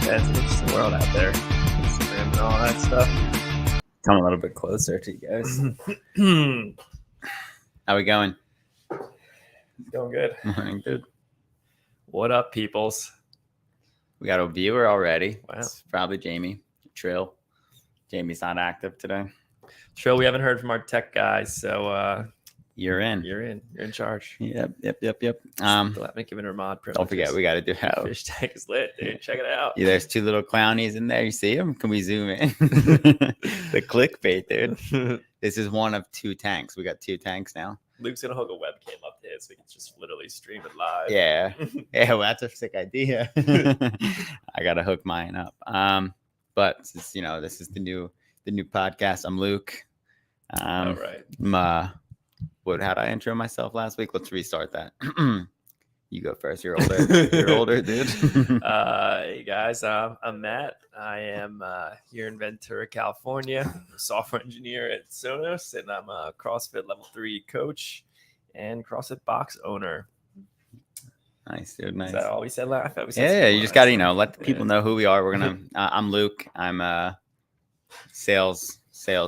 Yeah, it's an interesting world out there. Instagram and all that stuff. Come a little bit closer to you guys. How we going? Going good. Morning, dude. What up, peoples? We got a viewer already. Wow. It's probably Jamie. Trill. Jamie's not active today. Trill, we haven't heard from our tech guys, so You're in. you're in charge. Yep. Still haven't given her mod privileges. Don't forget, we got to do how. Fish tank is lit, dude. Check it out. Yeah, there's two little clownies in there. You see them? Can we zoom in? The clickbait, dude. This is one of two tanks. We got two tanks now. Luke's gonna hook a webcam up to his so we can just literally stream it live. Yeah. Well, that's a sick idea. I gotta hook mine up. But since this is the new podcast. I'm Luke. All right. How'd I intro myself last week? Let's restart that. You go first. You're older. You're older, dude. Hey guys, I'm Matt. I am here in Ventura, California. I'm a software engineer at Sonos, and I'm a CrossFit Level 3 coach and CrossFit box owner. Nice, dude. Nice. Is that all we said last? I thought we said Yeah. You just got to let the people know who we are. We're gonna. I'm Luke. I'm sales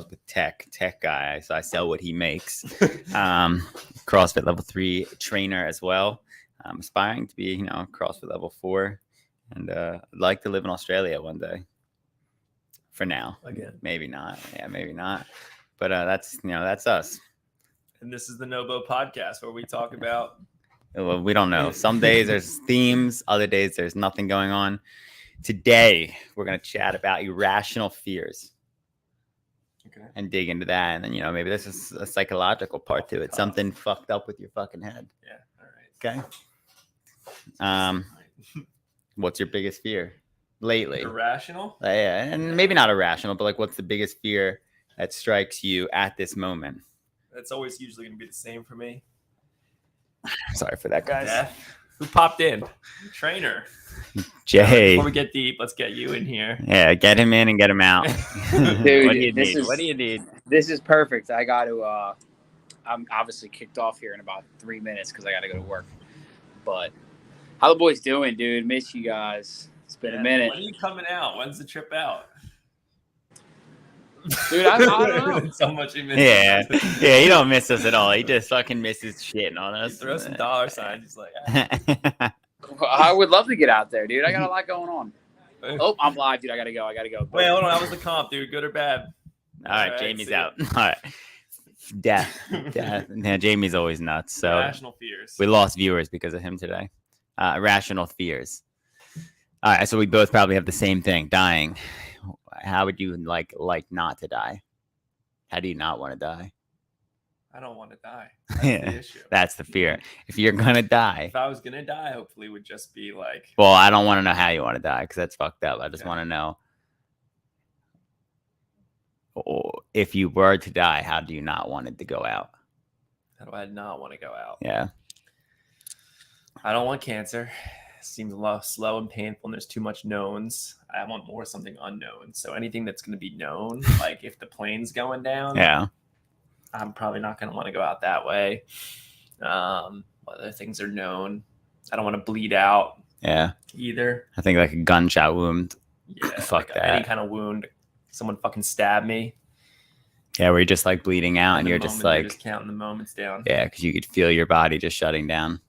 with tech guy. So I sell what he makes. CrossFit Level 3 trainer as well. I'm aspiring to be, CrossFit Level 4, and I'd like to live in Australia one day. For now, again, maybe not. Yeah, maybe not. But that's us. And this is the Nobo podcast where we talk about. Well, we don't know. Some days there's themes. Other days there's nothing going on. Today we're gonna chat about irrational fears. Okay. And dig into that, and then maybe this is a psychological part to it. Something fucked up with your fucking head. Yeah. All right. Okay. What's your biggest fear lately? Irrational? Yeah, and maybe not irrational, but like, what's the biggest fear that strikes you at this moment? It's always usually going to be the same for me. Sorry for that, guys. Death. Who popped in? Trainer. Jay. Before we get deep, let's get you in here. Yeah, get him in and get him out. Dude, What do you need? This is perfect. I got to. I'm obviously kicked off here in about 3 minutes because I got to go to work. But how the boys doing, dude? Miss you guys. It's been a minute. When are you coming out? When's the trip out? Dude, I don't know. So much you miss. Yeah, he don't miss us at all. He just fucking misses shitting on us. Throw some dollar signs. He's like, I would love to get out there, dude. I got a lot going on. Oh, I'm live, dude. I gotta go. Wait, hold on. How was the comp, dude? Good or bad? All right, Jamie's out. All right. Death. Yeah, Jamie's always nuts. So irrational fears. We lost viewers because of him today. Irrational fears. All right, so we both probably have the same thing, dying. How would you like not to die? How do you not want to die? I don't want to die. That's the issue. That's the fear. If you're gonna die, if I was gonna die, hopefully it would just be like. Well, I don't want to know how you want to die because that's fucked up. I just want to know. If you were to die, how do you not want it to go out? How do I not want to go out? Yeah. I don't want cancer. It seems a lot slow and painful, and there's too much knowns. I want more something unknown. So anything that's going to be known, like if the plane's going down, yeah, I'm probably not going to want to go out that way. Other things are known. I don't want to bleed out. Yeah. Either. I think like a gunshot wound. Yeah. Fuck like that. Any kind of wound. Someone fucking stabbed me. Yeah, where you're just like bleeding out and you're just like. You're just counting the moments down. Yeah, because you could feel your body just shutting down.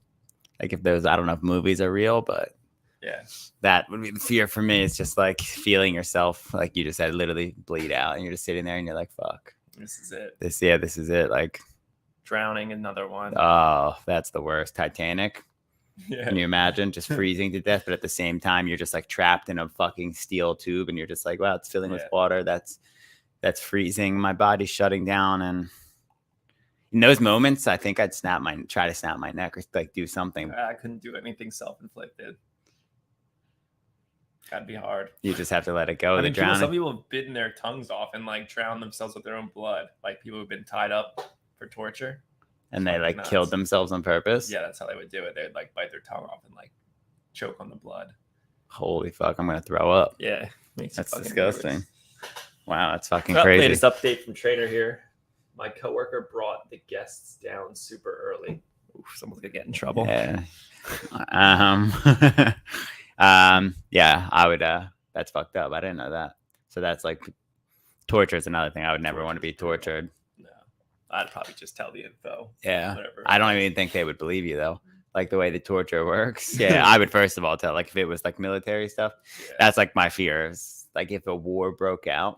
Like if those, I don't know if movies are real, but. Yeah. That would be the fear for me. It's just like feeling yourself, like you just said, literally bleed out, and you're just sitting there and you're like, fuck. This is it. This is it. Like drowning, another one. Oh, that's the worst. Titanic. Yeah. Can you imagine just freezing to death, but at the same time you're just like trapped in a fucking steel tube and you're just like, wow, it's filling with water. That's freezing. My body's shutting down. And in those moments, I think I'd try to snap my neck or like do something. I couldn't do anything self-inflicted. That'd be hard. You just have to let it go. I mean, some people have bitten their tongues off and like drowned themselves with their own blood. Like people who've been tied up for torture. And they like killed themselves on purpose. Yeah, that's how they would do it. They'd like bite their tongue off and like choke on the blood. Holy fuck, I'm gonna throw up. Yeah. That's disgusting. Nervous. Wow, that's fucking crazy. Latest update from Trainer here. My coworker brought the guests down super early. Oof, someone's gonna get in trouble. Yeah. Yeah, I would That's fucked up. I didn't know that. So that's like torture is another thing. I would never want to be tortured. No, I'd probably just tell the info. Yeah. Whatever. I don't even think they would believe you though. Like the way the torture works. Yeah. I would first of all tell, like if it was like military stuff, that's like my fears. Like if a war broke out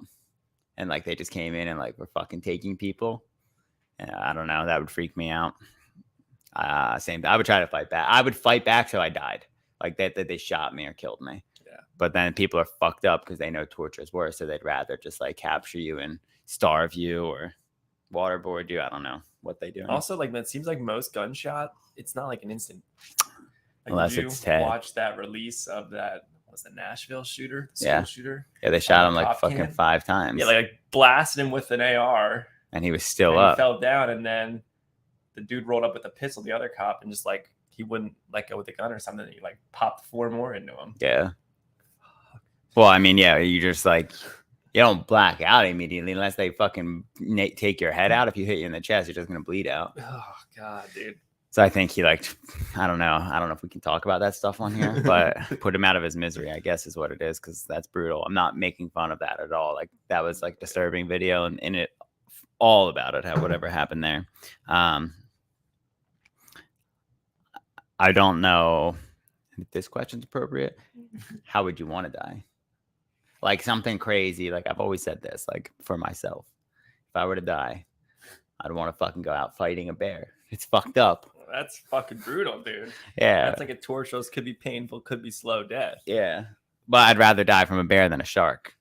and like they just came in and like were fucking taking people. I don't know. That would freak me out. Same. I would try to fight back. I would fight back till I died. Like that they shot me or killed me. Yeah. But then people are fucked up because they know torture is worse, so they'd rather just like capture you and starve you or waterboard you. I don't know what they do. Also, like that seems like most gunshot. It's not like an instant. Like, Unless did it's you 10. watch that release of that? What was the Nashville shooter? The school Yeah. shooter. Yeah, they shot the him like cop fucking can? 5 times. Yeah, like blasted him with an AR. And he was still and up. He fell down, and then the dude rolled up with a pistol. The other cop, and just like he wouldn't let go with the gun or something. And he like popped 4 more into him. Yeah. Well, I mean, yeah, you just like you don't black out immediately unless they fucking take your head out. If you hit you in the chest, you're just gonna bleed out. Oh god, dude. So I think he like, I don't know if we can talk about that stuff on here, but put him out of his misery, I guess is what it is, because that's brutal. I'm not making fun of that at all. Like that was like disturbing video, and in it, all about it, whatever happened there. I don't know if this question's appropriate. How would you want to die? Like something crazy. Like I've always said this, like for myself, if I were to die, I'd want to fucking go out fighting a bear. It's fucked up. That's fucking brutal, dude. Yeah. That's like a torture. Could be painful, could be slow death. Yeah. But I'd rather die from a bear than a shark.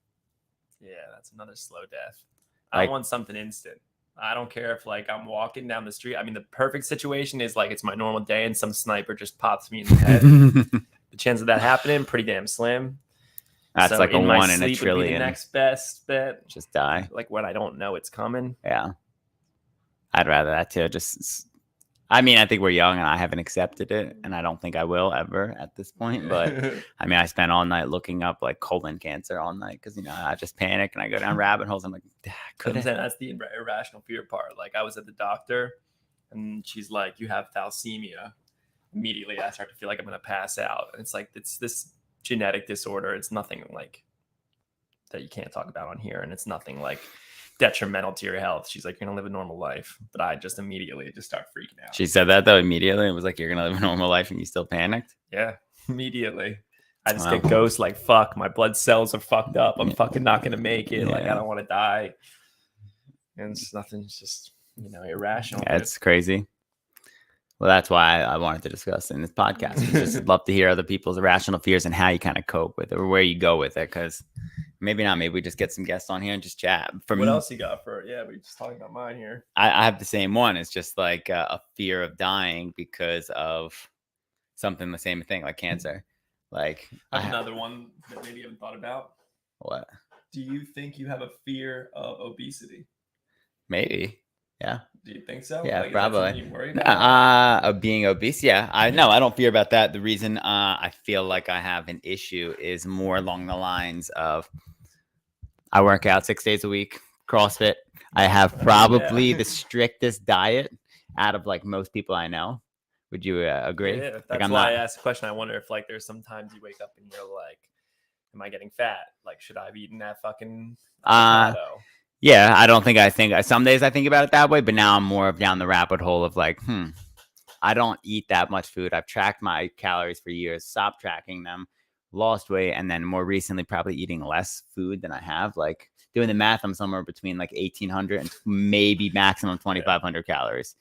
Yeah, that's another slow death. Like, I want something instant. I don't care if like I'm walking down the street. I mean, the perfect situation is like it's my normal day and some sniper just pops me in the head. The chance of that happening pretty damn slim. That's So like a in my 1 in a sleep would be the trillion. next best bet. Just die. Like when I don't know it's coming. Yeah. I'd rather that too. I mean, I think we're young and I haven't accepted it, and I don't think I will ever at this point. But I mean, I spent all night looking up like colon cancer all night because, you know, I just panic and I go down rabbit holes. I'm like, that's the irrational fear part. Like I was at the doctor and she's like, you have thalassemia. Immediately I start to feel like I'm going to pass out. And it's like, it's this genetic disorder. It's nothing like that you can't talk about on here. And it's nothing like detrimental to your health. She's like, you're gonna live a normal life. But I just immediately just start freaking out. She said that though immediately. It was like, you're gonna live a normal life, and you still panicked. Yeah, immediately. I just get ghost like, fuck, my blood cells are fucked up. I'm fucking not gonna make it. Like I don't want to die. And it's nothing. It's just, you know, irrational. Yeah, it's crazy. Well, that's why I wanted to discuss in this podcast. Just love to hear other people's irrational fears and how you kind of cope with it or where you go with it. Because maybe not. Maybe we just get some guests on here and just chat. For what me, else you got for? Yeah, we just talking about mine here. I have the same one. It's just like a fear of dying because of something, the same thing, like cancer. Like I have another one that maybe you haven't thought about. What? Do you think you have a fear of obesity? Maybe. Yeah. Do you think so? Yeah, like, probably. You worry about? Of being obese. Yeah, I don't fear about that. The reason I feel like I have an issue is more along the lines of I work out 6 days a week, CrossFit. I have probably the strictest diet out of like most people I know. Would you agree? Yeah, like, that's why I asked the question. I wonder if like there's sometimes you wake up and you're like, am I getting fat? Like, should I have eaten that fucking avocado? Yeah, I don't think some days I think about it that way, but now I'm more down the rabbit hole of like, I don't eat that much food. I've tracked my calories for years, stopped tracking them, lost weight, and then more recently probably eating less food than I have. Like doing the math, I'm somewhere between like 1,800 and maybe maximum 2,500 calories,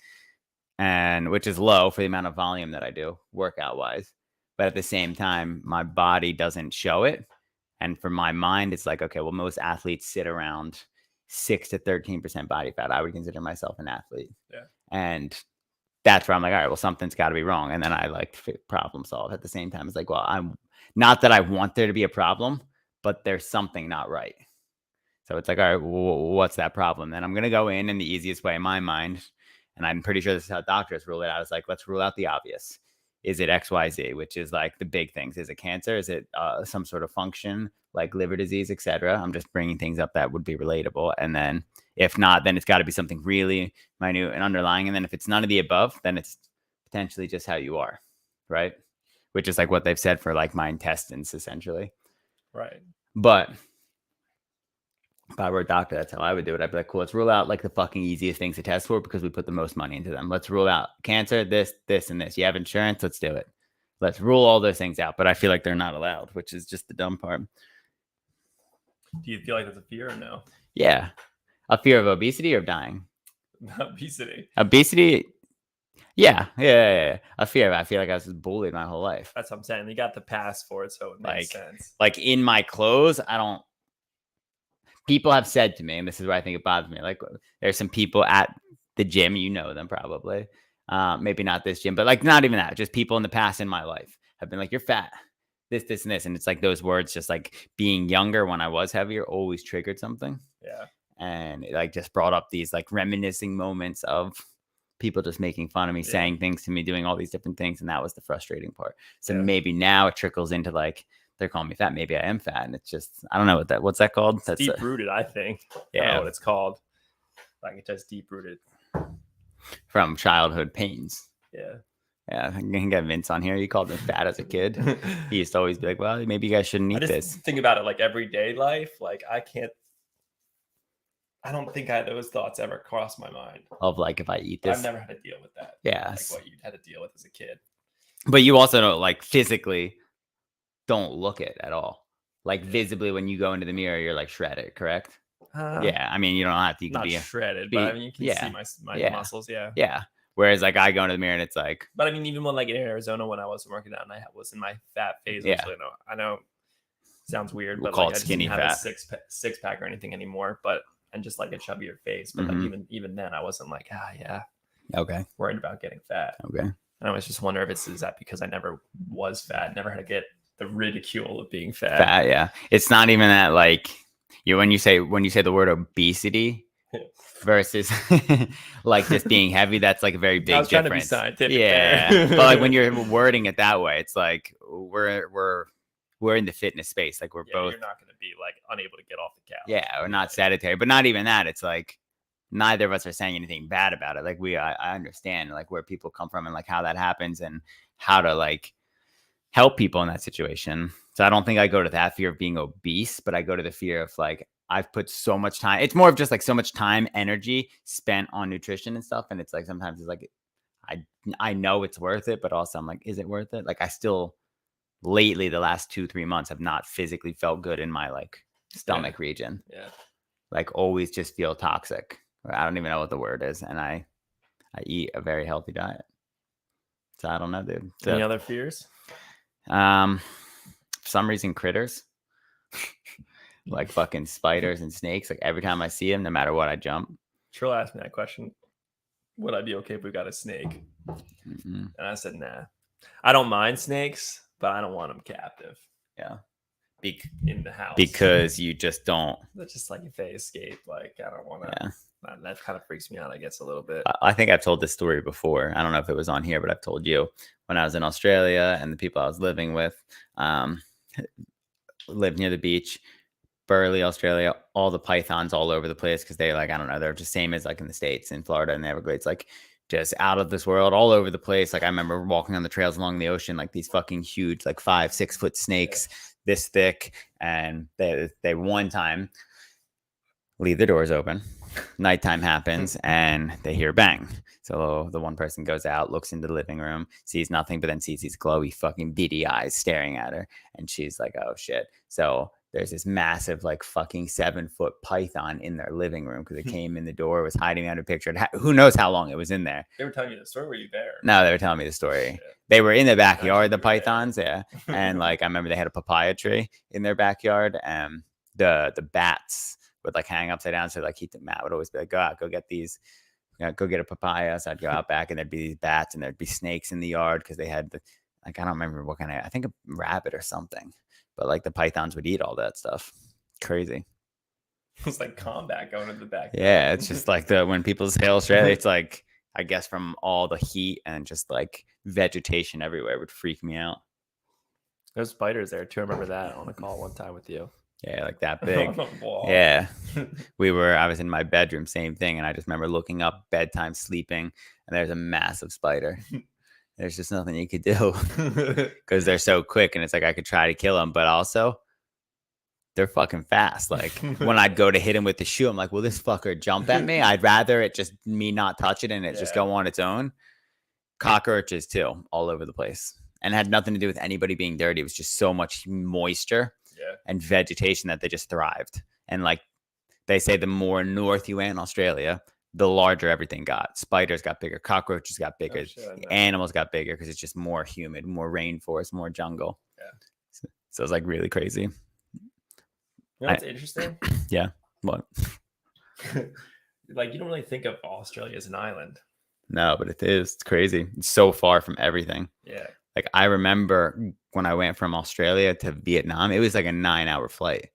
and which is low for the amount of volume that I do workout wise. But at the same time, my body doesn't show it. And for my mind, it's like, okay, well, most athletes sit around 6 to 13% body fat. I would consider myself an athlete. Yeah. And that's where I'm like, all right, well, something's got to be wrong. And then I like problem solve at the same time. It's like, well, I'm not that I want there to be a problem, but there's something not right. So it's like, all right, what's that problem? Then I'm going to go in the easiest way in my mind. And I'm pretty sure this is how doctors rule it out. It's like, let's rule out the obvious. Is it XYZ, which is like the big things? Is it cancer? Is it some sort of function like liver disease, etc.? I'm just bringing things up that would be relatable. And then if not, then it's got to be something really minute and underlying. And then if it's none of the above, then it's potentially just how you are, right? Which is like what they've said for like my intestines, essentially. Right. But if I were a doctor, that's how I would do it. I'd be like, cool, let's rule out like the fucking easiest things to test for because we put the most money into them. Let's rule out cancer, this, and this. You have insurance, let's do it. Let's rule all those things out. But I feel like they're not allowed, which is just the dumb part. Do you feel like that's a fear or no? Yeah. A fear of obesity or of dying? Obesity. Obesity. Yeah. A fear. I feel like I was just bullied my whole life. That's what I'm saying. You got the pass for it, so it makes sense. Like in my clothes, people have said to me, and this is where I think it bothers me. Like there's some people at the gym, you know them probably. Maybe not this gym, but like not even that. Just people in the past in my life have been like, you're fat. This, and this. And it's like those words, just like being younger when I was heavier, always triggered something. Yeah. And it like just brought up these like reminiscing moments of people just making fun of me, saying things to me, doing all these different things. And that was the frustrating part. So maybe now it trickles into like, they're calling me fat. Maybe I am fat. And it's just, I don't know what's that called? That's deep rooted, I think. Yeah. I don't know what it's called. Like it's just deep rooted. From childhood pains. Yeah. Yeah, I can get Vince on here. You called him fat as a kid. He used to always be like, well, maybe you guys shouldn't eat this. Think about it like everyday life. Like I don't think those thoughts ever crossed my mind. Of like, if I eat this. I've never had to deal with that. Yeah. Like what you had to deal with as a kid. But you also don't like physically don't look it at all. Like visibly when you go into the mirror, you're like shredded, correct? Yeah. I mean, you don't have to. You can not be shredded, but I mean, you can see my muscles. Yeah. Yeah. Whereas like I go into the mirror and it's like. But I mean, even when like in Arizona when I was working out and I was in my fat phase, I know sounds weird, but call like, it skinny I just fat. Have a six pack or anything anymore. But and just like a chubbier face. But like even then, I wasn't like okay, worried about getting fat. Okay. And I was just wondering if is that because I never was fat, never had to get the ridicule of being fat. Yeah. It's not even that like when you say the word obesity. Versus like just being heavy, that's like a very big difference. To be scientific. Yeah, but like when you're wording it that way, it's like we're in the fitness space. Like we're both. You're not going to be like unable to get off the couch. Yeah, we're not sedentary, but not even that. It's like neither of us are saying anything bad about it. Like I understand like where people come from and like how that happens and how to like help people in that situation. So I don't think I go to that fear of being obese, but I go to the fear of like. I've put so much time. It's more of just like so much time, energy spent on nutrition and stuff. And it's like, sometimes it's like, I know it's worth it, but also I'm like, is it worth it? Like I still lately, the last 2-3 months have not physically felt good in my like stomach region. Yeah. Like always just feel toxic. I don't even know what the word is. And I eat a very healthy diet. So I don't know, dude. So, any other fears? For some reason, critters. Like fucking spiders and snakes. Like every time I see them, no matter what, I jump. Trill asked me that question. Would I be okay if we got a snake? Mm-hmm. And I said, nah. I don't mind snakes, but I don't want them captive. Yeah. In the house. Because you just don't. That's just like if they escape. Like I don't want to. Yeah. That kind of freaks me out, I guess, a little bit. I think I've told this story before. I don't know if it was on here, but I've told you. When I was in Australia and the people I was living with lived near the beach. Burley, Australia, all the pythons all over the place because they like, I don't know, they're just same as like in the States, in Florida and the Everglades, like just out of this world, all over the place. Like I remember walking on the trails along the ocean, like these fucking huge, like 5-6 foot snakes this thick. And they one time leave the doors open. Nighttime happens and they hear a bang. So the one person goes out, looks into the living room, sees nothing, but then sees these glowy fucking beady eyes staring at her. And she's like, oh shit. So there's this massive, like fucking 7-foot python in their living room because it came in the door, was hiding under a picture. Who knows how long it was in there? They were telling you the story. Were you there? No, they were telling me the story. Shit. They were in the backyard, the pythons. Yeah. And like, I remember they had a papaya tree in their backyard and the bats would like hang upside down. So like Matt would always be like, go out, go get these, go get a papaya. So I'd go out back and there'd be these bats and there'd be snakes in the yard because they had I don't remember what kind of, I think a rabbit or something. But like the pythons would eat all that stuff. Crazy. It's like combat going in the back. Yeah, it's just like when people say Australia, it's like, I guess from all the heat and just like vegetation everywhere would freak me out. There's spiders there too. I remember that on a call one time with you. Yeah, like that big. Yeah. I was in my bedroom, same thing. And I just remember looking up, bedtime, sleeping, and there's a massive spider. There's just nothing you could do because they're so quick. And it's like I could try to kill them, but also they're fucking fast. Like when I'd go to hit him with the shoe, I'm like, will this fucker jump at me? I'd rather it just me not touch it and it just go on its own. Cockroaches too, all over the place. And it had nothing to do with anybody being dirty. It was just so much moisture and vegetation that they just thrived. And like they say, the more north you went in Australia, the larger everything got. Spiders got bigger, cockroaches got bigger, animals got bigger because it's just more humid, more rainforest, more jungle. Yeah. So it's like really crazy. You know what's interesting? Yeah. What? Like, you don't really think of Australia as an island. No, but it is. It's crazy. It's so far from everything. Yeah. Like, I remember when I went from Australia to Vietnam, it was like a 9-hour flight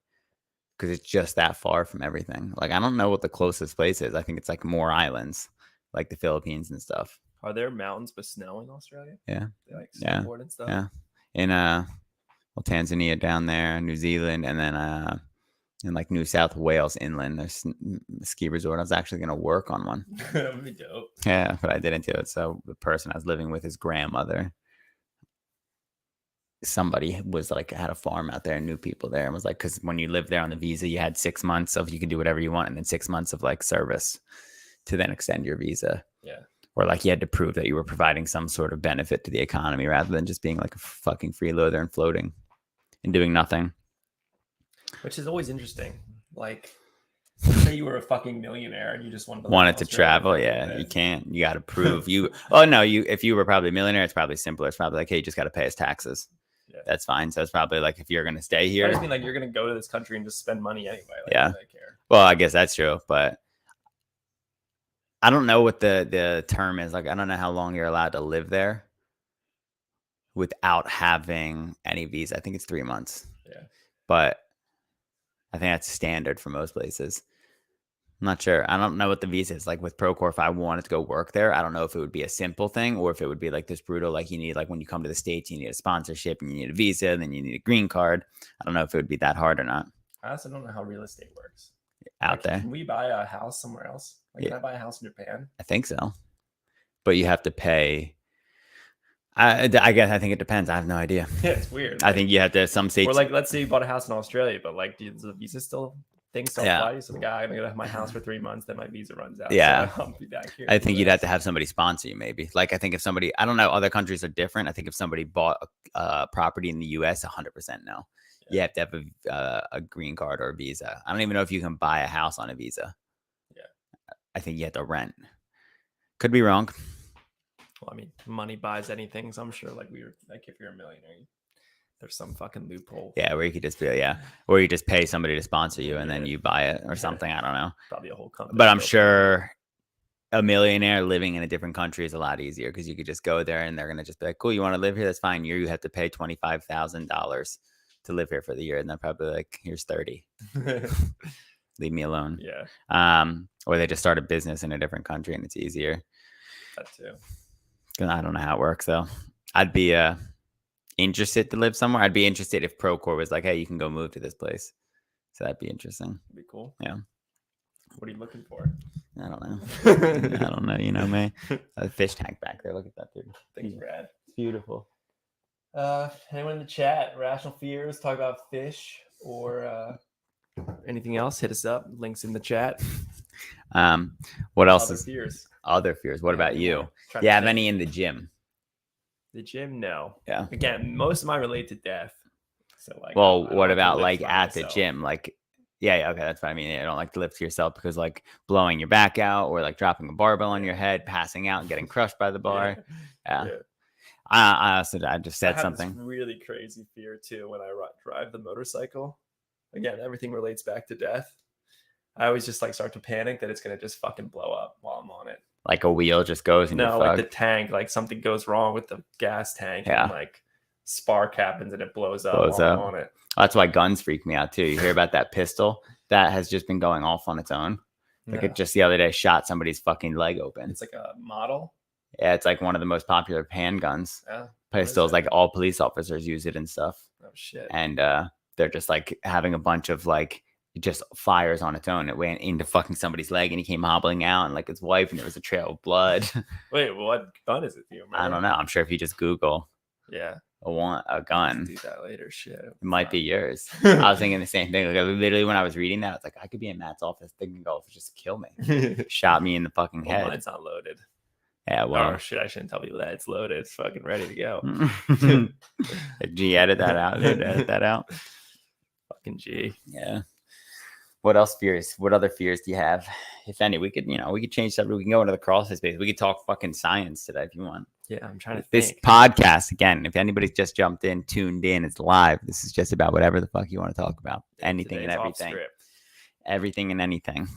because it's just that far from everything. Like, I don't know what the closest place is. I think it's like more islands, like the Philippines and stuff. Are there mountains with snow in Australia? Yeah. They like snowboard and stuff? Yeah. In Tanzania down there, New Zealand, and then in like New South Wales inland, there's a ski resort. I was actually going to work on one. That would be dope. Yeah, but I didn't do it. So the person I was living with, his grandmother, somebody was like, had a farm out there and knew people there, and was like, because when you lived there on the visa, you had 6 months of you could do whatever you want, and then 6 months of like service to then extend your visa. Yeah. Or like you had to prove that you were providing some sort of benefit to the economy rather than just being like a fucking freeloader and floating and doing nothing. Which is always interesting. Like, say you were a fucking millionaire and you just wanted to travel. Yeah, you can't. You got to prove you. Oh no, if you were probably a millionaire, it's probably simpler. It's probably like, hey, you just got to pay his taxes. Yeah. That's fine. So it's probably like if you're gonna stay here. I just mean like you're gonna go to this country and just spend money anyway. Like, yeah. I care. Well, I guess that's true, but I don't know what the term is. Like, I don't know how long you're allowed to live there without having any visa. I think it's 3 months. Yeah. But I think that's standard for most places. I'm not sure. I don't know what the visa is like with Procore. If I wanted to go work there, I don't know if it would be a simple thing or if it would be like this brutal, like you need, like when you come to the States, you need a sponsorship and you need a visa and then you need a green card. I don't know if it would be that hard or not. I also don't know how real estate works out there. Can we buy a house somewhere else? Like, can I buy a house in Japan? I think so. But you have to pay. I think it depends. I have no idea. Yeah, it's weird. I think you have to some states. Or like, let's say you bought a house in Australia, but like, does the visa still apply? So the guy, I'm gonna have my house for 3 months, then my visa runs out. Yeah, so I'll be back here. I think you'd have to have somebody sponsor you, maybe. Like, I think if somebody, I don't know, other countries are different. I think if somebody bought a property in the U.S., 100% no. Yeah. You have to have a green card or a visa. I don't even know if you can buy a house on a visa. Yeah, I think you have to rent. Could be wrong. Well, I mean, money buys anything, so I'm sure like if you're a millionaire, there's some fucking loophole. Yeah, where you could just be, or you just pay somebody to sponsor you and then you buy it or something. I don't know. Probably a whole company. But I'm sure a millionaire living in a different country is a lot easier because you could just go there and they're gonna just be like, cool, you want to live here? That's fine. You have to pay $25,000 to live here for the year, and they're probably like, here's 30. Leave me alone. Yeah. Or they just start a business in a different country and it's easier. That too. I don't know how it works though. I'd be interested to live somewhere. I'd be interested if Procore was like, hey, you can go move to this place. So that'd be interesting. That'd be cool. Yeah. What are you looking for? I don't know. I don't know. You know me. A fish tank back there. Look at that, dude. Thanks, Brad. It's beautiful. Anyone in the chat? Rational fears. Talk about fish or anything else? Hit us up. Links in the chat. What else Other is fears? Other fears? What about you? Do you have any in the gym? The gym? No. Yeah. Again, most of mine relate to death. So like, well, what about like at the gym? Like, yeah, okay, that's what I mean. I don't like to lift yourself because like blowing your back out or like dropping a barbell on your head, passing out and getting crushed by the bar. Yeah. I just said something. This really crazy fear too when I drive the motorcycle. Again, everything relates back to death. I always just like start to panic that it's gonna just fucking blow up while I'm on it. Like a wheel just goes and no, like the tank, like something goes wrong with the gas tank, and like spark happens and it blows up while I'm on it. That's why guns freak me out too. You hear about that pistol that has just been going off on its own. Like it just the other day shot somebody's fucking leg open. It's like a model. Yeah, it's like one of the most popular handguns. Yeah. Pistols, like all police officers use it and stuff. Oh shit. And they're just like having a bunch of like just fires on its own. It went into fucking somebody's leg and he came hobbling out and like his wife and there was a trail of blood. Wait, what gun is it? Do you remember? I don't know. I'm sure if you just Google a gun. Do that later. Shit. It might be yours. I was thinking the same thing. Like literally when I was reading that, I was like, I could be in Matt's office thinking golf just kill me. Shot me in the fucking head. Mine's not loaded. Yeah, well. Oh shit, I shouldn't tell people that it's loaded. It's fucking ready to go. G, edit that out, dude. Edit that out. Fucking G. Yeah. What else fears? What other fears do you have? If any, we could change subject. We can go into the CrossFit space. We could talk fucking science today if you want. Yeah, I'm trying to This think. podcast, again, if anybody's just jumped in, tuned in, it's live. This is just about whatever the fuck you want to talk about. Anything and everything. Everything and anything.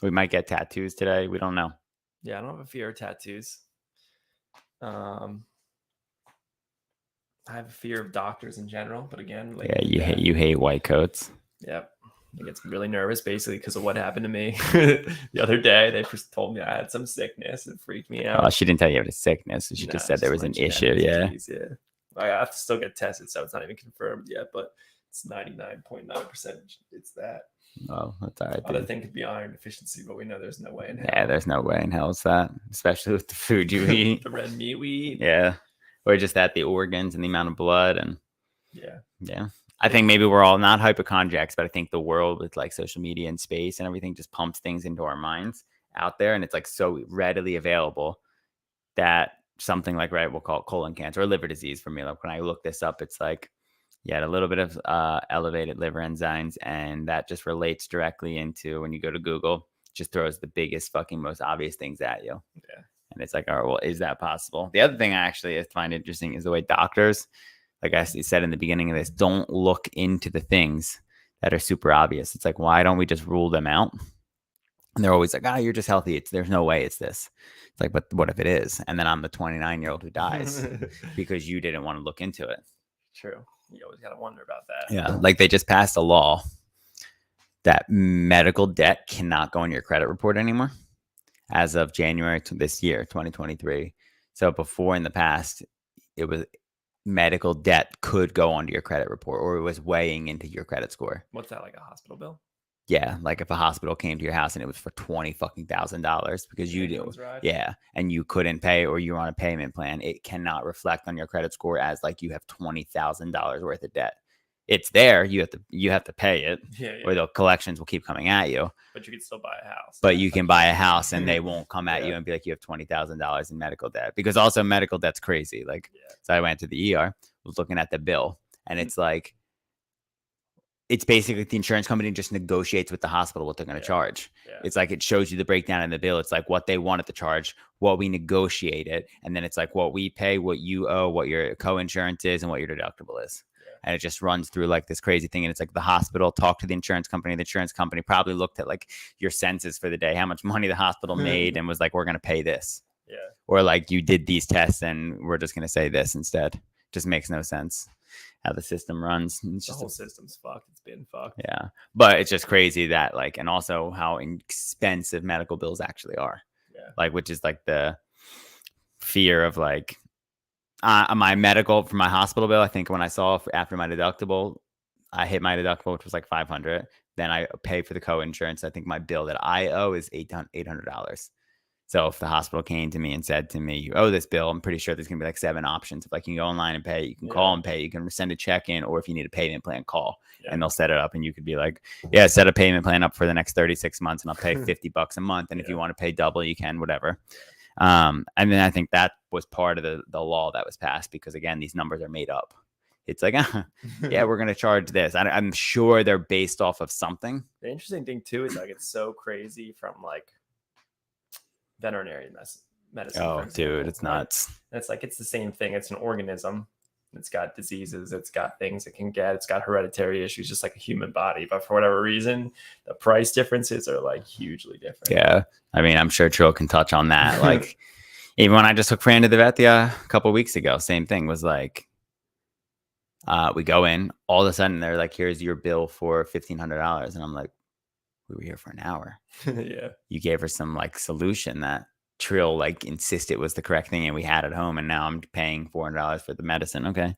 We might get tattoos today. We don't know. Yeah, I don't have a fear of tattoos. I have a fear of doctors in general, but again, like you hate white coats. Yep. I get really nervous basically because of what happened to me the other day. They first told me I had some sickness. It freaked me out. Oh, she didn't tell you had a sickness. She just said there was an issue. Yeah. Yeah. I have to still get tested, so it's not even confirmed yet, but it's 99.9%. It's that. Oh, that's all right. Other thing could be iron deficiency, but we know there's no way in hell. Yeah, there's no way in hell it's that, especially with the food you eat. The red meat we eat. Yeah. Or just that, the organs and the amount of blood. And yeah. I think maybe we're all not hypochondriacs, but I think the world with like social media and space and everything just pumps things into our minds out there. And it's like so readily available that something like, right, we'll call it colon cancer or liver disease for me. Like when I look this up, it's like, you had a little bit of elevated liver enzymes, and that just relates directly into when you go to Google, just throws the biggest fucking most obvious things at you. Yeah. And it's like, all right, well, is that possible? The other thing I actually find interesting is the way doctors, like I said in the beginning of this, don't look into the things that are super obvious. It's like, why don't we just rule them out? And they're always like, you're just healthy. There's no way it's this. It's like, but what if it is? And then I'm the 29-year-old who dies because you didn't want to look into it. True. You always got to wonder about that. Yeah. Like they just passed a law that medical debt cannot go on your credit report anymore as of January to this year, 2023. So before in the past, it was medical debt could go onto your credit report or it was weighing into your credit score. What's that, like a hospital bill? Yeah, like if a hospital came to your house and it was for $20,000 because you do, yeah, and you couldn't pay or you were on a payment plan, it cannot reflect on your credit score as like you have $20,000 worth of debt. It's there, you have to pay it, or the collections will keep coming at you. But you can still buy a house. But you can buy a house and they won't come at you and be like, you have $20,000 in medical debt, because also medical debt's crazy. Like, so I went to the ER, was looking at the bill, and it's like, it's basically the insurance company just negotiates with the hospital what they're going to charge. Yeah. It's like it shows you the breakdown in the bill. It's like what they wanted to charge, what we negotiated, and then it's like what we pay, what you owe, what your co-insurance is, and what your deductible is. Yeah. And it just runs through like this crazy thing. And it's like the hospital talked to the insurance company. The insurance company probably looked at like your census for the day, how much money the hospital made, and was like, we're going to pay this. Yeah. Or like you did these tests and we're just going to say this instead. Just makes no sense how the system runs. It's just the whole system's fucked. It's been fucked. Yeah. But it's just crazy that like, and also how expensive medical bills actually are. Yeah. Like, which is like the fear of like my medical for my hospital bill. I think when I saw after my deductible, I hit my deductible, which was like $500. Then I pay for the co-insurance. I think my bill that I owe is $800. So if the hospital came to me and said to me, you owe this bill, I'm pretty sure there's going to be like 7 options. If like you can go online and pay, you can call and pay, you can send a check in, or if you need a payment plan, call and they'll set it up. And you could be like, yeah, set a payment plan up for the next 36 months and I'll pay $50 a month. And if you want to pay double, you can, whatever. And then I think that was part of the law that was passed because again, these numbers are made up. It's like, yeah, we're going to charge this. I'm sure they're based off of something. The interesting thing too, is like, it's so crazy from like, veterinary medicine. Oh, dude, it's nuts. And it's like it's the same thing. It's an organism. It's got diseases. It's got things it can get. It's got hereditary issues, just like a human body. But for whatever reason, the price differences are like hugely different. Yeah, I mean, I'm sure Trill can touch on that. Like, even when I just took Fran to the vet a couple of weeks ago, same thing was like, we go in, all of a sudden they're like, "Here's your bill for $1,500," and I'm like, we were here for an hour. Yeah. You gave her some like solution that Trill like insisted was the correct thing and we had at home. And now I'm paying $400 for the medicine. Okay,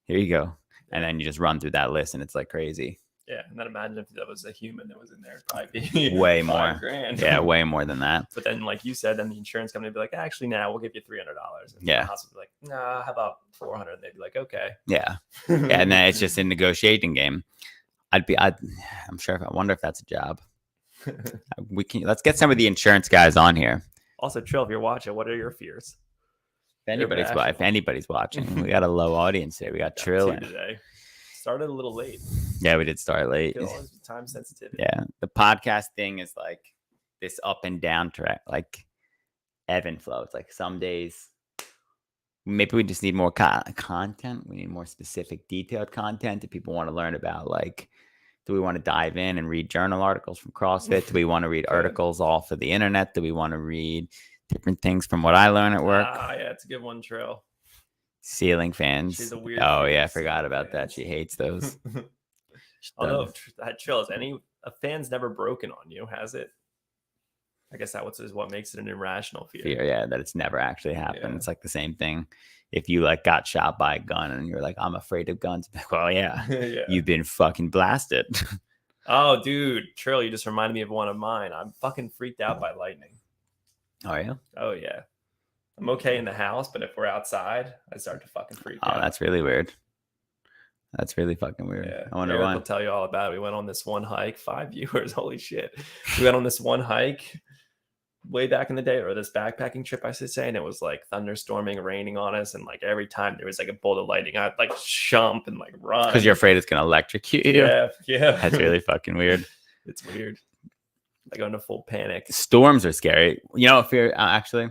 here you go. And then you just run through that list and it's like crazy. Yeah, and then imagine if that was a human that was in there, it'd probably be Way $5 more. grand. Yeah, way more than that. But then, like you said, then the insurance company would be like, actually, now we'll give you $300. And Yeah. the hospital would be like, nah, how about 400? And they'd be like, okay. Yeah. Yeah, and then it's just a negotiating game. I'm sure. I wonder if that's a job. Let's get some of the insurance guys on here. Also, Trill, if you're watching, what are your fears? If anybody's watching, we got a low audience today. We got Trill in today. Started a little late. Yeah, we did start late. Time sensitivity. Yeah, the podcast thing is like this up and down track, like ebb and flow. It's like some days maybe we just need more content. We need more specific, detailed content that people want to learn about. Like, do we want to dive in and read journal articles from CrossFit? Do we want to read articles off of the internet? Do we want to read different things from what I learn at work? Yeah, it's a good one, Trill. Ceiling fans. She's a weird I forgot about that. She hates those. Although Trill, is a fan's never broken on you, has it? I guess that is what makes it an irrational fear. Yeah, that it's never actually happened. Yeah. It's like the same thing. If you like got shot by a gun and you're like, I'm afraid of guns. Well, yeah. You've been fucking blasted. Oh, dude, Trill, you just reminded me of one of mine. I'm fucking freaked out by lightning. Oh, yeah? Oh, yeah. I'm okay in the house, but if we're outside, I start to fucking freak out. Oh, that's really weird. That's really fucking weird. Yeah. I wonder why. I'll tell you all about it. We went on this one hike, 5 viewers. Holy shit. We went on this one hike way back in the day, or this backpacking trip, I should say, and it was like thunderstorming, raining on us, and like every time there was like a bolt of lightning, I'd like jump and like run. Because you're afraid it's going to electrocute you? Yeah. That's really fucking weird. It's weird. I go into full panic. Storms are scary. You know, if you're actually...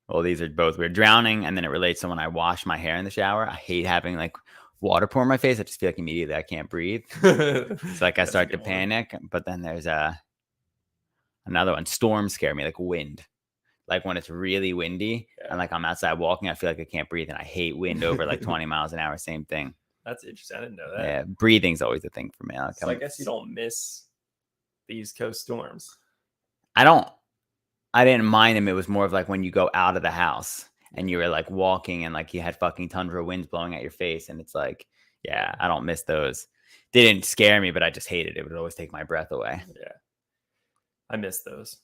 Well, these are both weird. Drowning, and then it relates to when I wash my hair in the shower. I hate having like water pour in my face. I just feel like immediately I can't breathe. It's like I start to panic. But then there's another one. Storms scare me, like wind. Like when it's really windy and like I'm outside walking, I feel like I can't breathe, and I hate wind over like 20 miles an hour. Same thing. That's interesting. I didn't know that. Yeah, breathing's always a thing for me. Like, so I guess you don't miss the East Coast storms. I didn't mind them. It was more of like when you go out of the house and you were like walking and like you had fucking tundra winds blowing at your face. And it's like, yeah, I don't miss those. They didn't scare me, but I just hated it. It would always take my breath away. Yeah. I miss those.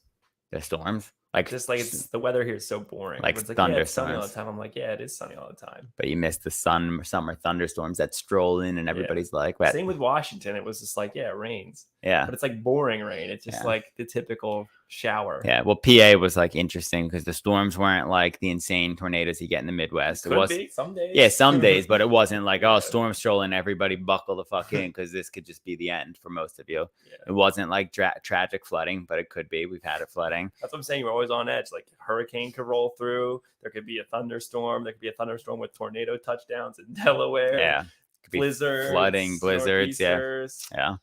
The storms? Like just like it's the weather here is so boring. Like it's thunderstorms. Yeah, it's sunny all the time. I'm like, yeah, it is sunny all the time. But you miss the summer thunderstorms that stroll in and everybody's like, what? Same with Washington. It was just like, yeah, it rains. Yeah. But it's like boring rain. It's just like the typical shower. Yeah. Well, PA was like interesting because the storms weren't like the insane tornadoes you get in the Midwest. It was be some days. Yeah, some days, but it wasn't like, oh, storm strolling, everybody buckle the fuck in because this could just be the end for most of you. Yeah. It wasn't like tragic flooding, but it could be. We've had it flooding. That's what I'm saying. We're always on edge. Like hurricane could roll through. There could be a thunderstorm. There could be a thunderstorm with tornado touchdowns in Delaware. Yeah. Blizzards. Flooding, blizzards. Yeah.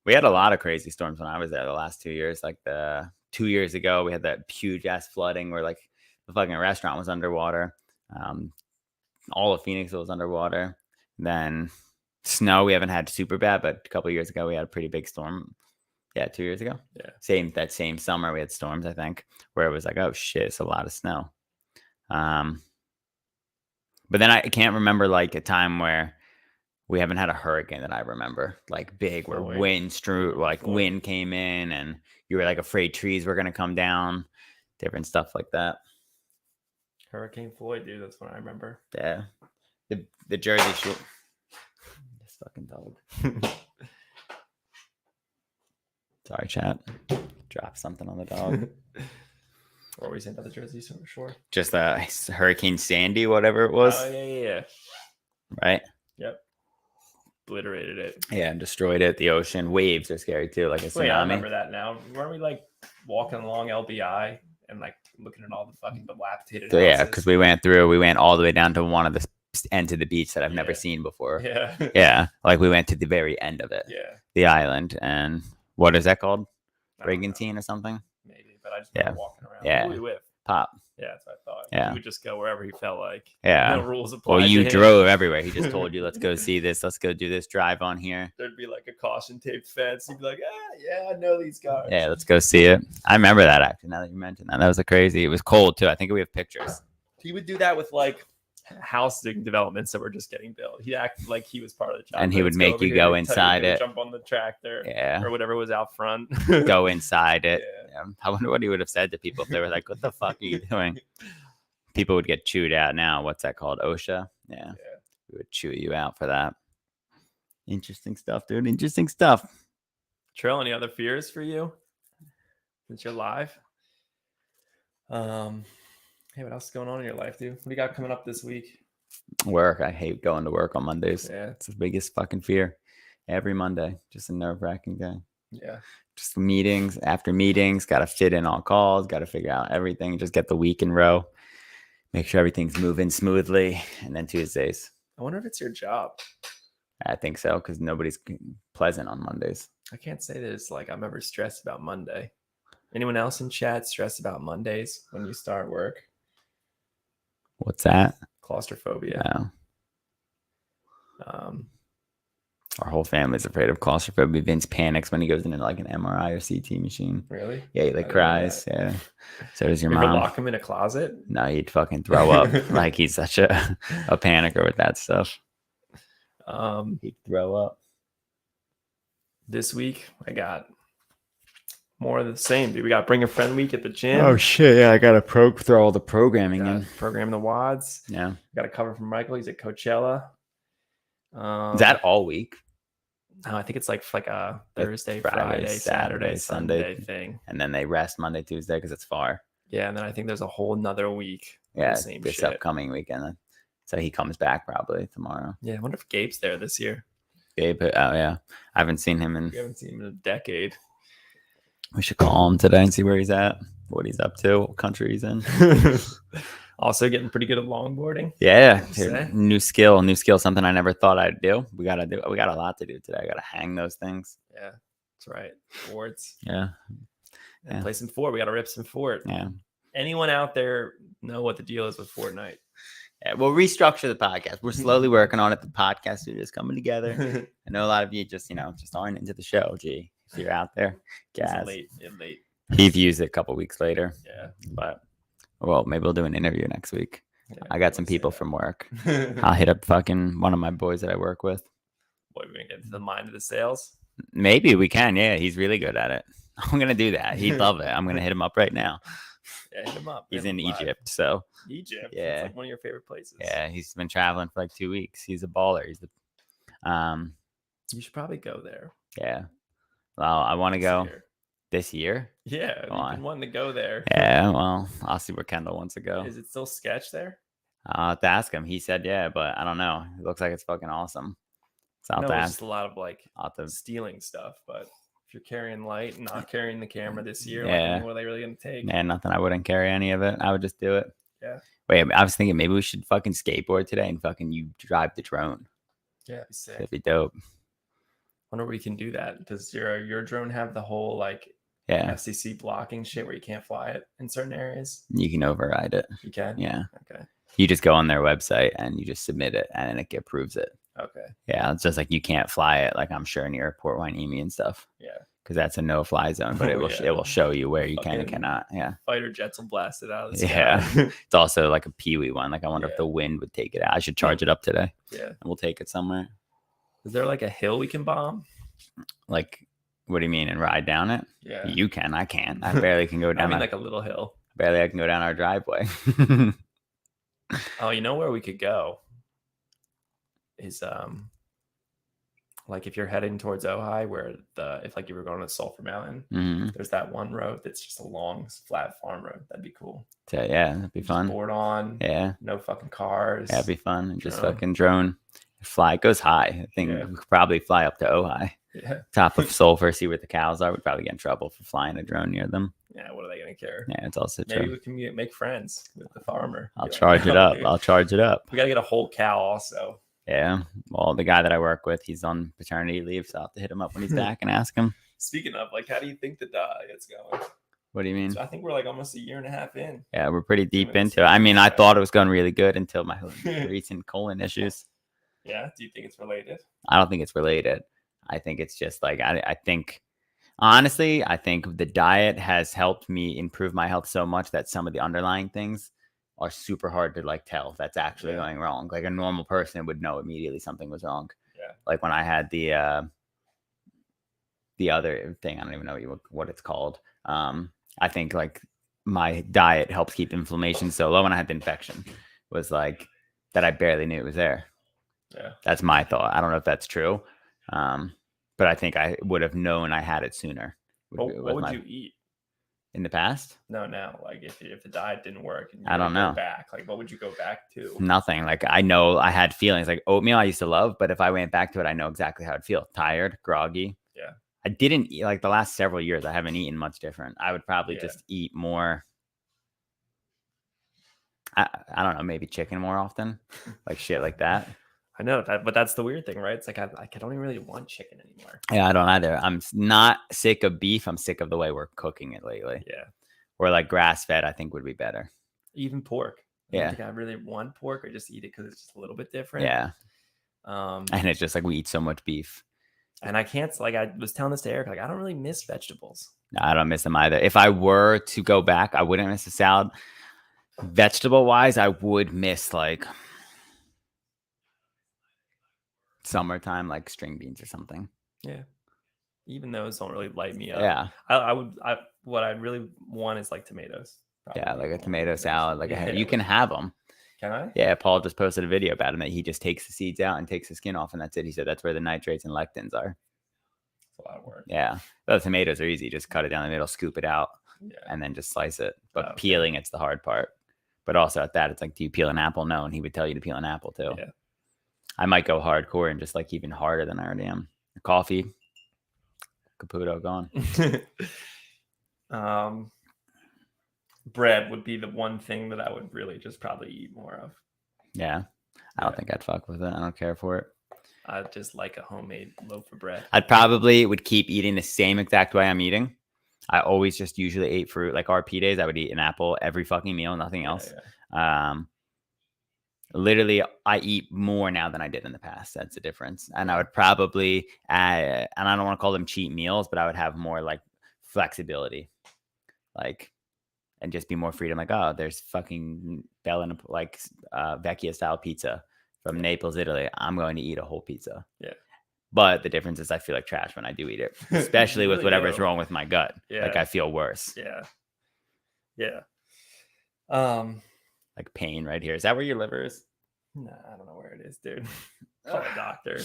We had a lot of crazy storms when I was there the last 2 years. Like 2 years ago, we had that huge ass flooding where like the fucking restaurant was underwater. All of Phoenix was underwater. Then snow, we haven't had super bad, but a couple of years ago, we had a pretty big storm. Yeah, 2 years ago. Yeah. That same summer, we had storms, I think, where it was like, oh shit, it's a lot of snow. But then I can't remember like a time where we haven't had a hurricane that I remember, like big, where wind came in and you were like afraid trees were going to come down, different stuff like that. Hurricane Floyd, dude. That's what I remember. Yeah. The Jersey Shore. This fucking dog. Sorry, chat. Drop something on the dog. What were we saying about the Jersey Shore? Just Hurricane Sandy, whatever it was. Oh, yeah. Right? Yep. Obliterated it. Yeah, destroyed it. The ocean. Waves are scary too, like a tsunami. I remember that now. Weren't we like walking along LBI and like looking at all the fucking dilapidated houses? Yeah, because we went all the way down to one of the ends of the beach that I've never seen before. Yeah. Yeah, like we went to the very end of it. Yeah. The island. And what is that called? Brigantine or something? Maybe, but I just remember walking around. Yeah. Who were we with? Pop. Yeah, that's what I thought. Yeah. He would just go wherever he felt like. Yeah. No rules applied. Well, you drove everywhere. He just told you, let's go see this. Let's go do this drive on here. There'd be like a caution tape fence. He'd be like, yeah, I know these guys. Yeah, let's go see it. I remember that actually, now that you mentioned that. That was crazy. It was cold too. I think we have pictures. He would do that with like housing developments that were just getting built. He acted like he was part of the job. And he would make you go inside it. Jump on the tractor. Yeah. Or whatever was out front. Go inside it. Yeah. I wonder what he would have said to people if they were like, what the fuck are you doing? People would get chewed out now. What's that called? OSHA? Yeah. We would chew you out for that. Interesting stuff, dude. Interesting stuff. Trill, any other fears for you since you're live? Hey, what else is going on in your life, dude? What do you got coming up this week? Work. I hate going to work on Mondays. Yeah. It's the biggest fucking fear. Every Monday. Just a nerve-wracking day. Yeah. Just meetings after meetings. Got to fit in all calls. Got to figure out everything. Just get the week in row. Make sure everything's moving smoothly. And then Tuesdays. I wonder if it's your job. I think so, because nobody's pleasant on Mondays. I can't say that it's like I'm ever stressed about Monday. Anyone else in chat stressed about Mondays when you start work? What's that? Claustrophobia. No. Our whole family's afraid of claustrophobia. Vince panics when he goes into like an MRI or CT machine. Really? Yeah, he like cries. Yeah. So does your You ever mom. lock him in a closet? No, he'd fucking throw up. Like he's such a panicker with that stuff. He'd throw up. This week, I got more of the same, dude. We got Bring a Friend Week at the gym. Oh shit! Yeah, I gotta throw all the programming in. Program the WODs. Yeah. Got a cover from Michael. He's at Coachella. Is that all week? No, I think it's like a Thursday, Friday, Friday, Saturday, Sunday thing. And then they rest Monday, Tuesday because it's far. Yeah, and then I think there's a whole nother week. Yeah, the same this shit. upcoming weekend. So he comes back probably tomorrow. Yeah, I wonder if Gabe's there this year. Gabe, oh yeah, I haven't seen him We haven't seen him in a decade. We should call him today and see where he's at, what he's up to, what country he's in. Also getting pretty good at longboarding. Yeah, Say? new skill, something I never thought I'd do. We got a lot to do today. I gotta hang those things. Yeah, that's right. Forts. Yeah. And Yeah. play some Fort. We got to rip some Fort. Yeah. Anyone out there know what the deal is with Fortnite? Yeah, we'll restructure the podcast. We're slowly working on it. The podcast studio is coming together. I know a lot of you just aren't into the show. Gee, if you're out there, It's guys. late. He views it a couple weeks later. Yeah. But well, maybe we'll do an interview next week. Yeah, I got some people from work. I'll hit up fucking one of my boys that I work with. What, we're gonna get into the mind of the sales? Maybe we can. Yeah, he's really good at it. I'm gonna do that. He'd love it. I'm gonna hit him up right now. Yeah, hit him up. He's Hit in him live. Egypt, so Egypt. Yeah. It's like one of your favorite places. yeah, he's been traveling for like 2 weeks. He's a baller. You should probably go there. Yeah. Well, I want to this go year. this year. Yeah, Go you've on. been wanting to go there. Yeah. Well, I'll see where Kendall wants to go. Is it still sketch there? I'll have to ask him. He said yeah, but I don't know. It looks like it's fucking awesome. So I'll No, have to it's ask. just a lot of like I'll have to stealing stuff. But if you're carrying light and not carrying the camera this year, Yeah. like, what are they really gonna take? Yeah, nothing. I wouldn't carry any of it. I would just do it. Yeah. Wait, I was thinking maybe we should fucking skateboard today and fucking you drive the drone. Yeah, it'd be sick. That'd be dope. Wonder if we can do that. Does your drone have the whole like Yeah, FCC blocking shit where you can't fly it in certain areas? you can override it. You can. Yeah, Okay. you just go on their website and you just submit it and it approves it. Okay. Yeah, it's just like you can't fly it like I'm sure near Port Hueneme and stuff. Yeah. Because that's a no-fly zone, but Oh, it will yeah. it will show you where you can and Fucking- cannot. Yeah, Fighter jets will blast it out of the sky. Yeah. It's also like a peewee one. Like I wonder if Yeah. the wind would take it out. I should charge it up today Yeah. and we'll take it somewhere. Is there like a hill we can bomb? Like, what do you mean? And ride down it? Yeah. You can. I can't. I barely can go I down. mean, like a little hill. Barely I can go down our driveway. Oh, you know where we could go is like if you're heading towards Ojai, where if like you were going to Sulphur Mountain, Mhm. there's that one road that's just a long flat farm road. That'd be cool. So, yeah, that'd be Just fun. board on, Yeah, no fucking cars. that'd be fun. And just Drone. fucking drone, fly. It goes high. I think Yeah. we could probably fly up to Ojai, Yeah. top of Sulphur, see where the cows are. We'd probably get in trouble for flying a drone near them. Yeah. What are they gonna care? Yeah, it's also Maybe true. we can make friends with the farmer. I'll Be like, charge it "No, up. dude, I'll charge it up. We gotta get a whole cow also. Yeah. Well, the guy that I work with, he's on paternity leave, so I'll have to hit him up when he's back and ask him. Speaking of, like, how do you think the it's going? What do you mean? So I think we're like almost a year and a half in. Yeah, we're pretty deep Doing into it. I mean, I something. thought it was going really good until my recent colon issues. Yeah. Do you think it's related? I don't think it's related. I think it's just like I think honestly, I think the diet has helped me improve my health so much that some of the underlying things are super hard to like tell if that's actually Yeah. going wrong. Like a normal person would know immediately something was wrong. Yeah. Like when I had the other thing, I don't even know what it's called. I think like my diet helps keep inflammation so low. When I had the infection, was like that I barely knew it was there. Yeah. That's my thought. I don't know if that's true, but I think I would have known I had it sooner. What would you eat in the past? No, now, like if the diet didn't work, and you I don't know. go back, like what would you go back to? Nothing. Like I know I had feelings like oatmeal I used to love, but if I went back to it, I know exactly how I'd feel. Tired, groggy. Yeah. I didn't eat like the last several years. I haven't eaten much different. I would probably Yeah. just eat more. I don't know, maybe chicken more often, like shit like that. I know that, but that's the weird thing, right? It's like I don't even really want chicken anymore. Yeah, I don't either. I'm not sick of beef. I'm sick of the way we're cooking it lately. Yeah. Or like grass fed, I think would be better. Even pork. I Yeah. don't think I really want pork. I just eat it because it's just a little bit different. Yeah. And it's just like we eat so much beef. And I can't, like I was telling this to Eric, like I don't really miss vegetables. No, I don't miss them either. If I were to go back, I wouldn't miss a salad. Vegetable wise, I would miss like summertime, like string beans or something. Yeah. Even those don't really light me up. Yeah. What I really want is like tomatoes. Yeah, Probably like a more tomato tomatoes. salad. Like Yeah, you can have them. Can I? Yeah, Paul just posted a video about him that he just takes the seeds out and takes the skin off, and that's it. He said that's where the nitrates and lectins are. It's a lot of work. Yeah, the tomatoes are easy. Just cut it down the middle, scoop it out, and then just slice it. But Okay. peeling, it's the hard part. But also at that, it's like, do you peel an apple? No, and he would tell you to peel an apple too. Yeah. I might go hardcore and just like even harder than I already am. Coffee, Caputo gone. Bread would be the one thing that I would really just probably eat more of. Yeah, I don't think I'd fuck with it. I don't care for it. I just like a homemade loaf of bread. I'd probably would keep eating the same exact way I'm eating. I always just usually ate fruit. Like RP days, I would eat an apple every fucking meal, nothing else. Yeah. Literally, I eat more now than I did in the past. That's the difference. And I would probably add, and I don't want to call them cheat meals, but I would have more like flexibility, like, and just be more freedom. Like, oh, there's fucking Bella, like Vecchia style pizza from Naples, Italy. I'm going to eat a whole pizza. Yeah. But the difference is I feel like trash when I do eat it, especially with Really whatever's do. wrong with my gut. Yeah. Like I feel worse. Yeah. Yeah. Like pain right here. Is that where your liver is? Nah, I don't know where it is, dude. Call a doctor.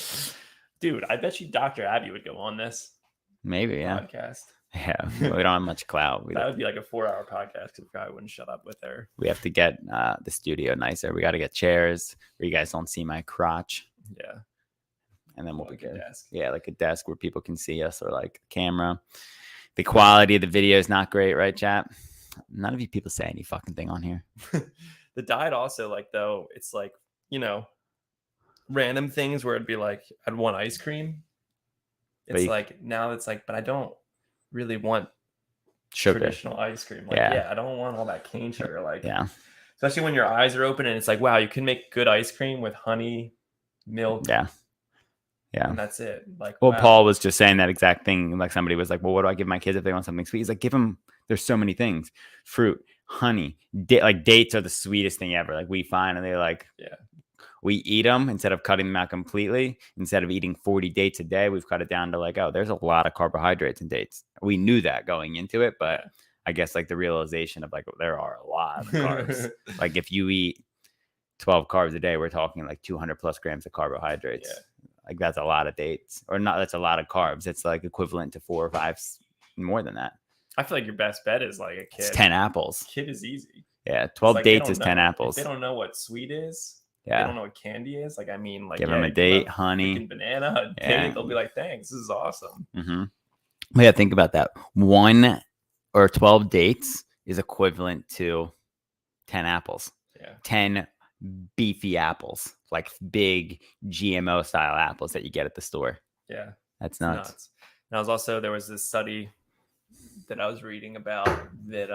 Dude, I bet you Dr. Abby would go on this Maybe, yeah. podcast. Yeah. We don't have much clout. That would be like a 4-hour podcast because I wouldn't shut up with her. We have to get the studio nicer. We got to get chairs where you guys don't see my crotch. Yeah. And then we'll be Like a good. desk. Yeah, like a desk where people can see us, or like a camera. The quality of the video is not great, right, chat? None of you people say any fucking thing on here. The diet also, like, though, it's like, you know, random things where it'd be like, I'd want ice cream. It's like, now it's like, but I don't really want Sugar. traditional ice cream. Like, Yeah. yeah, I don't want all that cane sugar. Like, Yeah. especially when your eyes are open and it's like, wow, you can make good ice cream with honey, milk, Yeah. Yeah. and that's it. Like, Well, wow. Paul was just saying that exact thing. Like somebody was like, well, what do I give my kids if they want something sweet? He's like, give them, there's so many things. Fruit, honey, like dates are the sweetest thing ever. Like we find, and they're like, Yeah. we eat them instead of cutting them out completely. Instead of eating 40 dates a day, we've cut it down to like, oh, there's a lot of carbohydrates in dates. We knew that going into it, but I guess like the realization of like, there are a lot of carbs. Like if you eat 12 carbs a day, we're talking like 200 plus grams of carbohydrates. Yeah. Like that's a lot of dates, or not. That's a lot of carbs. It's like equivalent to 4 or 5 more than that. I feel like your best bet is like a kid. It's 10 apples. Kid is easy. Yeah. It's 12 like they dates don't is know- 10 apples. If they don't know what sweet is. They Yeah. don't know what candy is. Like, I mean, like, Give them a you date, a honey. freaking banana, a Yeah. date, they'll be like, thanks, this is awesome. Mm-hmm. But yeah, think about that. 1 or 12 dates is equivalent to 10 apples. Yeah. 10 beefy apples, like big GMO style apples that you get at the store. Yeah. That's It's nuts. And I was also, there was this study that I was reading about that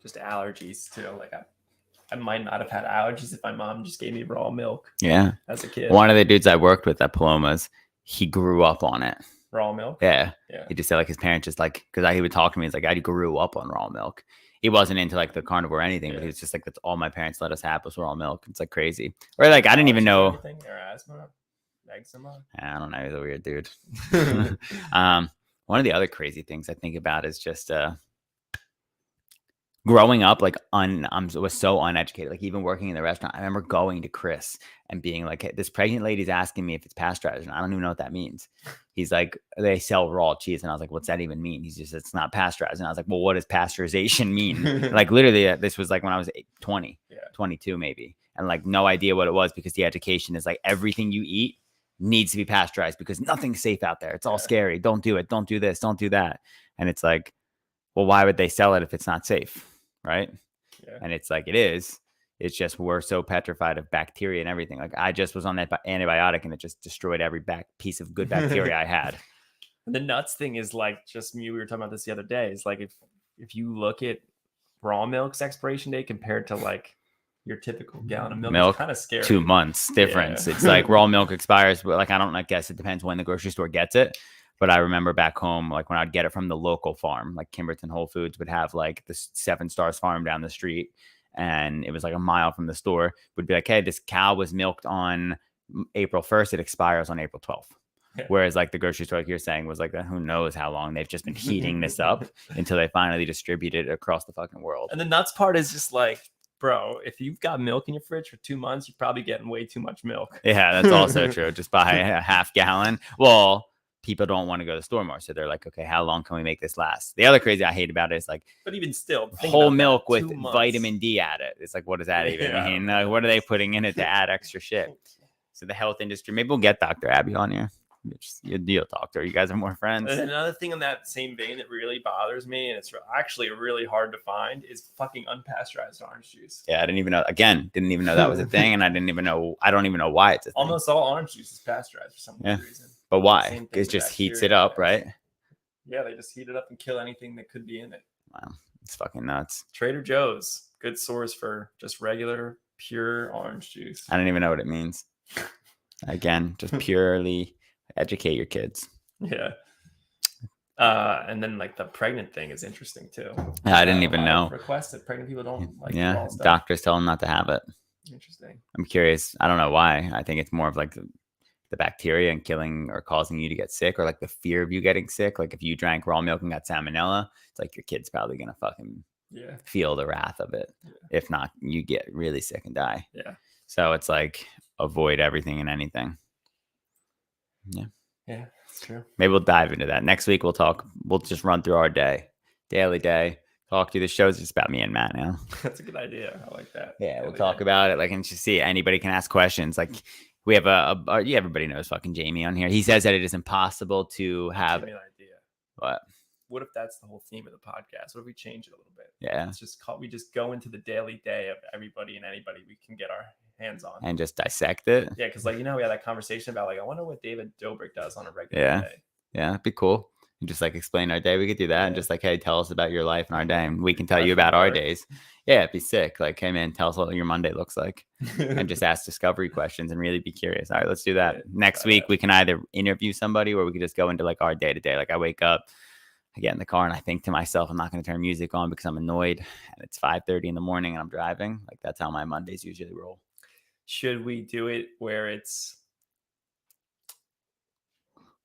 just allergies to, like, I might not have had allergies if my mom just gave me raw milk Yeah. as a kid. One of the dudes I worked with at Palomas, he grew up on it. Raw milk? Yeah. Yeah. He just said like his parents just like, because he would talk to me, he's like, I grew up on raw milk. he wasn't into like the carnivore or anything, but Yeah. he was just like, that's all my parents let us have was raw milk. It's like crazy. Or like, I didn't even Allergies or know. anything, or asthma, eczema. I don't know. He's a weird dude. One of the other crazy things I think about is just growing up, like was so uneducated. Like even working in the restaurant, I remember going to Chris and being like, hey, this pregnant lady's asking me if it's pasteurized, and I don't even know what that means. He's like, they sell raw cheese, and I was like, what's that even mean? He's just, it's not pasteurized, and I was like, well, what does pasteurization mean? Like literally, this was like when I was 20, 22 maybe, and like no idea what it was, because the education is like everything you eat needs to be pasteurized because nothing's safe out there. It's all scary. Don't do it. Don't do this. Don't do that. And it's like, well, why would they sell it if it's not safe? Right. Yeah. And it's like, it is. It's just, we're so petrified of bacteria and everything. Like I just was on that antibiotic and it just destroyed every piece of good bacteria I had. The nuts thing is like, just me, we were talking about this the other day. It's like, if you look at raw milk's expiration date compared to like your typical gallon of milk, it's kind of scary. 2 months difference. Yeah. It's like raw milk expires, but like, I guess it depends when the grocery store gets it. But I remember back home, like when I'd get it from the local farm, like Kimberton Whole Foods would have like the 7 Stars farm down the street. And it was like a mile from the store, would be like, hey, this cow was milked on April 1st. It expires on April 12th. Yeah. Whereas like the grocery store, like you're saying, was like, who knows how long they've just been heating this up until they finally distribute it across the fucking world. And the nuts part is just like, bro, if you've got milk in your fridge for 2 months, you're probably getting way too much milk. Yeah, that's also true. Just buy a half gallon. Well, people don't want to go to the store more. So they're like, okay, how long can we make this last? The other crazy I hate about it is like, but even still, whole milk with vitamin D added. It's like, what does that even mean? Like, what are they putting in it to add extra shit? So the health industry, maybe we'll get Dr. Abby on here. You'll talk to her. You guys are more friends. And another thing in that same vein that really bothers me, and it's actually really hard to find, is fucking unpasteurized orange juice. Yeah, I didn't even know that was a thing, and I don't even know why it's a thing. Almost all orange juice is pasteurized for some reason. But why? It just heats it up, right? Yeah, they just heat it up and kill anything that could be in it. Wow, it's fucking nuts. Trader Joe's, good source for just regular, pure orange juice. I don't even know what it means. Again, just purely educate your kids. Yeah. And then like the pregnant thing is interesting too. I didn't even know. Requests that pregnant people don't like. Yeah, doctors tell them not to have it. Interesting. I'm curious. I don't know why. I think it's more of like the bacteria and killing or causing you to get sick, or like the fear of you getting sick. Like if you drank raw milk and got salmonella, it's like your kid's probably gonna fucking feel the wrath of it. Yeah. If not, you get really sick and die. Yeah. So it's like avoid everything and anything. Yeah. Yeah, that's true. Maybe we'll dive into that next week. We'll just run through our daily day. Talk to you. The show's just about me and Matt now. That's a good idea. I like that. Yeah, we'll talk about it. Like, and just see, anybody can ask questions. Like, we have everybody knows fucking Jamie on here. He says that it is impossible to have. Give me an idea. What if that's the whole theme of the podcast? What if we change it a little bit? Yeah. We just go into the daily day of everybody and anybody we can get our hands on. And just dissect it. Yeah, because like, we had that conversation about like, I wonder what David Dobrik does on a regular day. Yeah, that'd be cool. And just like explain our day. We could do that. And just like, hey, tell us about your life and our day. And we can tell you about our days. Yeah, it'd be sick. Like, hey man, tell us what your Monday looks like. And just ask discovery questions and really be curious. All right, let's do that. Next week, we can either interview somebody or we could just go into like our day to day. Like I wake up, I get in the car and I think to myself, I'm not going to turn music on because I'm annoyed. And it's 5:30 in the morning and I'm driving. Like that's how my Mondays usually roll. Should we do it where it's...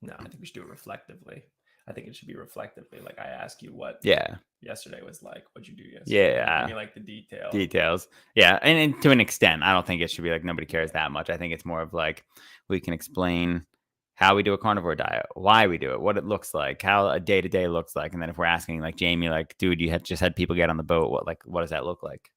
No, I think we should do it reflectively. I think it should be reflectively. Like I ask you what yesterday was like. What'd you do yesterday? Yeah. Give me like the details. Yeah. And to an extent, I don't think it should be like nobody cares that much. I think it's more of like we can explain how we do a carnivore diet, why we do it, what it looks like, how a day-to-day looks like. And then if we're asking like Jamie, like, dude, you just had people get on the boat. What does that look like?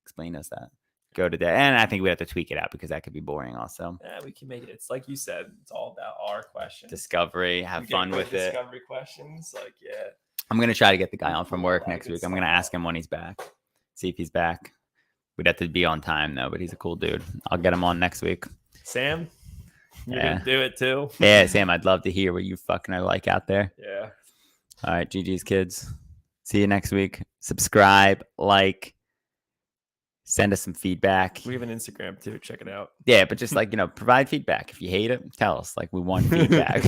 Explain us that. Go to that. And I think we have to tweak it out because that could be boring also. Yeah, we can make it. It's like you said, it's all about our questions. Discovery, have fun with it. Discovery questions. Like, yeah. I'm going to try to get the guy on from work next week. I'm going to ask him when he's back. See if he's back. We'd have to be on time though, but he's a cool dude. I'll get him on next week. Sam, you're going to do it too? Yeah, Sam, I'd love to hear what you fucking are like out there. Yeah. All right, GG's kids. See you next week. Subscribe, like. Send us some feedback. We have an Instagram too. Check it out. Yeah, but just like, provide feedback. If you hate it, tell us. Like we want feedback.